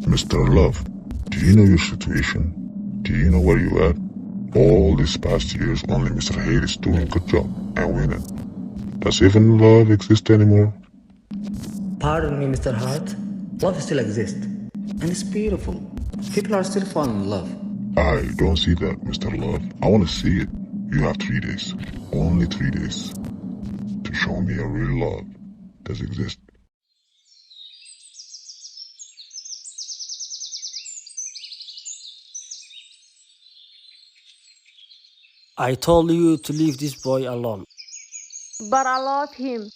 Mr. Love, do you know your situation? Do you know where you at? All these past years, only Mr. Hate is doing a good job and winning. Does even love exist anymore? Pardon me, Mr. Hart. Love still exists. And it's beautiful. People are still falling in love. I don't see that, Mr. Love. I want to see it. You have 3 days, only 3 days, to show me a real love does exist. I told you to leave this boy alone. But I love him.